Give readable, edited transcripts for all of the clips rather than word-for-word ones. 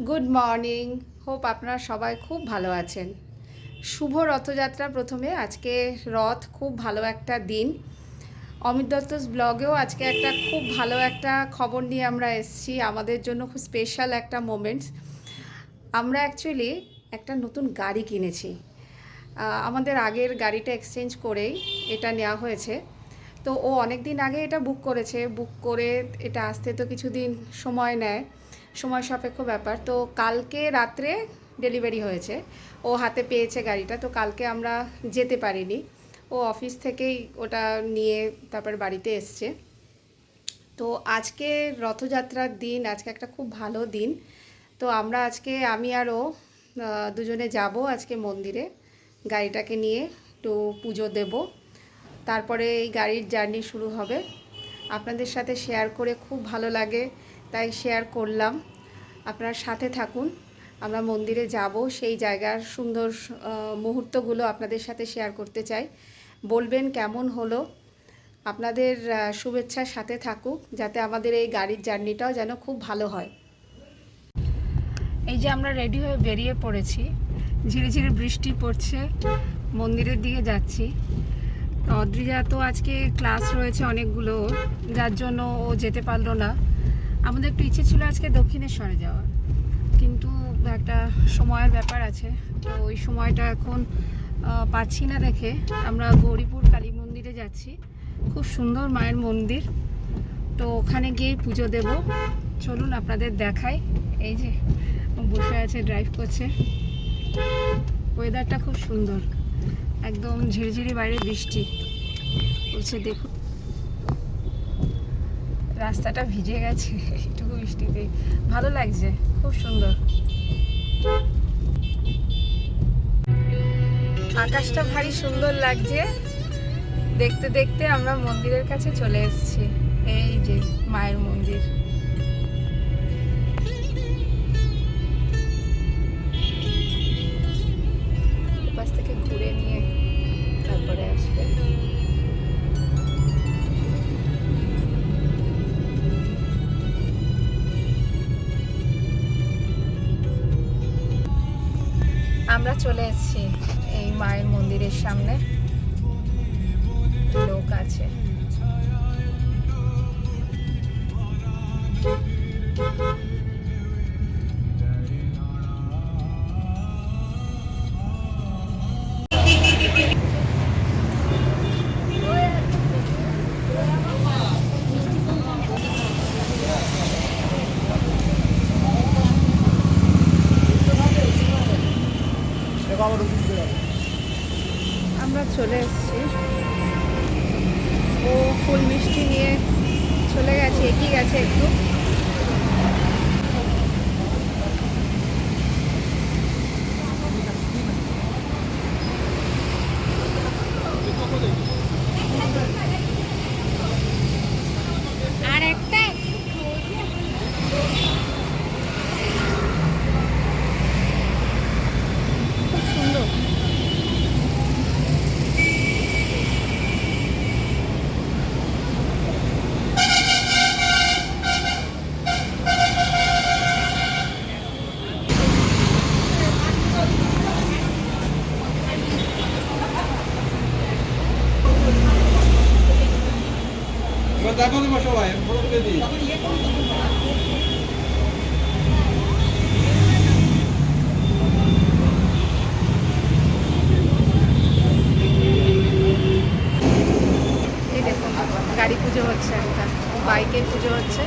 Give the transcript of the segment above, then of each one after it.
Good morning. Hope আপনারা সবাই খুব ভালো আছেন। শুভ রথযাত্রা। প্রথমে আজকে রথ, খুব ভালো একটা দিন। অমিত দত্তস ব্লগেও আজকে একটা খুব ভালো একটা খবর নিয়ে আমরা এসেছি, আমাদের জন্য খুব স্পেশাল একটা মোমেন্টস। আমরা অ্যাকচুয়ালি একটা নতুন গাড়ি কিনেছি। আমাদের আগের গাড়িটা এক্সচেঞ্জ করেই এটা নেওয়া হয়েছে। তো ও অনেক দিন আগে এটা বুক করেছে, বুক করে এটা আসতে তো কিছুদিন সময় নেয়, সময় সাপেক্ষ ব্যাপার। তো কালকে রাত্রে ডেলিভারি হয়েছে, ও হাতে পেয়েছে গাড়িটা। তো কালকে আমরা যেতে পারিনি, ও অফিস থেকেই ওটা নিয়ে তারপর বাড়িতে এসছে। তো আজকে রথযাত্রার দিন, আজকে একটা খুব ভালো দিন। তো আমরা আজকে, আমি আর ও দুজনে যাব আজকে মন্দিরে, গাড়িটাকে নিয়ে একটু পুজো দেব, তারপরে এই গাড়ির জার্নি শুরু হবে। আপনাদের সাথে শেয়ার করে খুব ভালো লাগে, তাই শেয়ার করলাম। আপনার সাথে থাকুন, আমরা মন্দিরে যাব, সেই জায়গার সুন্দর মুহূর্তগুলো আপনাদের সাথে শেয়ার করতে চাই। বলবেন কেমন হলো, আপনাদের শুভেচ্ছার সাথে থাকুক, যাতে আমাদের এই গাড়ির জার্নিটাও যেন খুব ভালো হয়। এই যে আমরা রেডি হয়ে বেরিয়ে পড়েছি, ঝিরিঝিরি বৃষ্টি পড়ছে, মন্দিরের দিকে যাচ্ছি। অদ্রিজা তো আজকে ক্লাস রয়েছে অনেকগুলো, যার জন্য ও যেতে পারলো না। আমাদের একটু ইচ্ছে ছিল আজকে দক্ষিণেশ্বরে যাওয়ার, কিন্তু একটা সময়ের ব্যাপার আছে, তো ওই সময়টা এখন পাচ্ছি না দেখে আমরা গৌরীপুর কালী মন্দিরে যাচ্ছি। খুব সুন্দর মায়ের মন্দির, তো ওখানে গিয়ে পুজো দেব। চলুন আপনাদের দেখাই। এই যে বসে আছে, ড্রাইভ করছে। ওয়েদারটা খুব সুন্দর, একদম ঝিরিঝিরি বাইরে বৃষ্টি পড়ছে। দেখুন রাস্তাটা ভিজে গেছে একটুকু বৃষ্টিতে, ভালো লাগছে, খুব সুন্দর। আকাশটা ভারী সুন্দর লাগছে। দেখতে দেখতে আমরা মন্দিরের কাছে চলে এসেছি। এই যে মায়ের মন্দির। পাশ থেকে ঘুরে নিয়ে তারপরে আসবে। আমরা চলে এসেছি এই মায়ের মন্দিরের সামনে, লোক আছে। আমরা চলে এসেছি, ও ফুল মিষ্টি নিয়ে চলে গেছে, এগিয়ে গেছে একটু। আর একটা খুব সুন্দর। দেখো তোমার সবাই ফটো তুলে দিই। এই দেখুন গাড়ি পুজো হচ্ছে, একটা বাইকের পুজো হচ্ছে।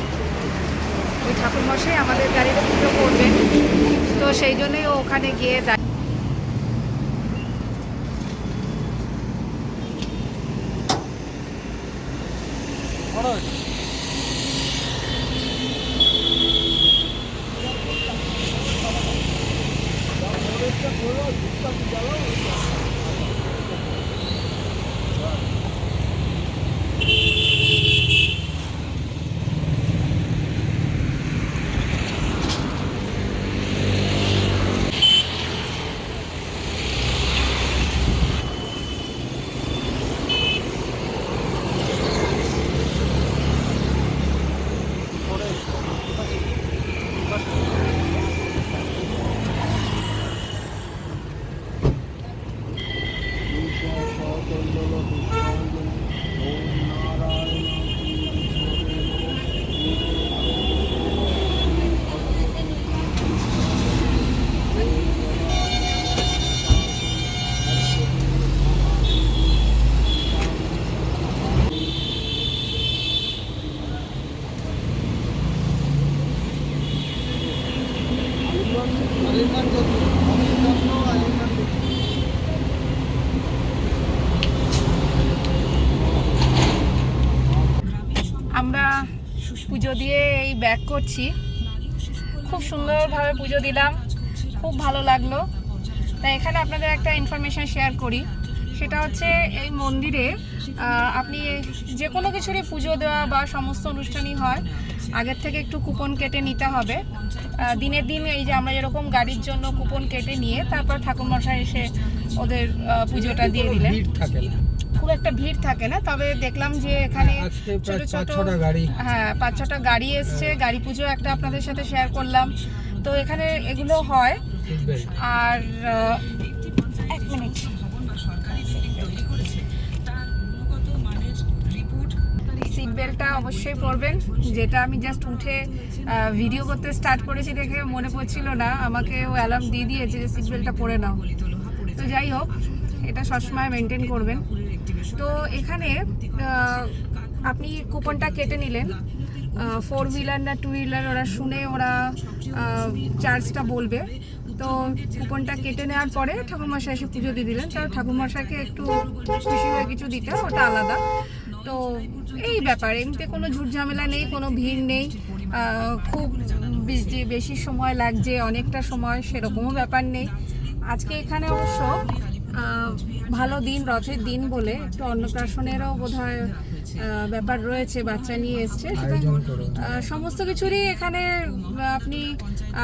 ওই ঠাকুরমশাই আমাদের গাড়িতে পুজো করবেন, তো সেই জন্যই ও ওখানে গিয়ে দাঁড়িয়ে। আলিমান জ্যোতি অমিত চন্দ্র আলিমান জ্যোতি। আমরা পুজো দিয়ে এই ব্যাক করছি। খুব সুন্দরভাবে পুজো দিলাম, খুব ভালো লাগলো। তাই এখানে আপনাদের একটা ইনফরমেশান শেয়ার করি, সেটা হচ্ছে এই মন্দিরে আপনি যে কোনো কিছুরই পুজো দেওয়া বা সমস্ত অনুষ্ঠানই হয়, আগের থেকে একটু কুপন কেটে নিতে হবে। দিনের দিন এই যে আমরা যেরকম গাড়ির জন্য কুপন কেটে নিয়ে তারপর ঠাকুরমশাই এসে ওদের পুজোটা দিয়ে দিলেন। ভিড় থাকে না, খুব একটা ভিড় থাকে না, তবে দেখলাম যে এখানে আজকে ছোট প্রায় ছোট 5-6টা গাড়ি। হ্যাঁ 5-6টা গাড়ি এসছে। গাড়ি পুজো একটা আপনাদের সাথে শেয়ার করলাম। তো এখানে এগুলো হয়। Seat belt. আর এক মিনিট, সিট বেল্টটা অবশ্যই পরবেন। যেটা আমি জাস্ট উঠে ভিডিও করতে স্টার্ট করেছি দেখে মনে পড়ছিল না, আমাকে ও অ্যালার্ম দিয়ে দিয়েছে যে সিট বেল্টটা পরে নাও। তো যাই হোক, এটা সবসময় মেনটেন করবেন। তো এখানে আপনি কুপনটা কেটে নিলেন, 4 হুইলার না 2 হুইলার ওরা শুনে ওরা চার্জটা বলবে। তো কুপনটা কেটে নেওয়ার পরে ঠাকুরমশাই এসে পুজো দিয়ে দিলেন। তার ঠাকুরমশাইকে একটু খুশি হয়ে কিছু দিতে, ওটা আলাদা। তো এই ব্যাপার, এমনিতে কোনো ঝুট ঝামেলা নেই, কোনো ভিড় নেই, খুব যে বেশি সময় লাগছে অনেকটা সময় সেরকমও ব্যাপার নেই। আজকে এখানে অবশ্য ভালো দিন, রথের দিন বলে একটু অন্নপ্রাশনেরও বোধহয় ব্যাপার রয়েছে, বাচ্চা নিয়ে এসছে। সমস্ত কিছুরই এখানে আপনি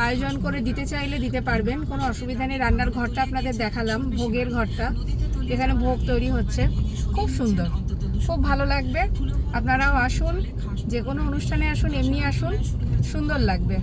আয়োজন করে দিতে চাইলে দিতে পারবেন, কোনো অসুবিধা নেই। রান্নার ঘরটা আপনাদের দেখালাম, ভোগের ঘরটা, এখানে ভোগ তৈরি হচ্ছে। খুব সুন্দর, খুব ভালো লাগবে। আপনারাও আসুন, যে কোনো অনুষ্ঠানে আসুন, এমনি আসুন, সুন্দর লাগবে।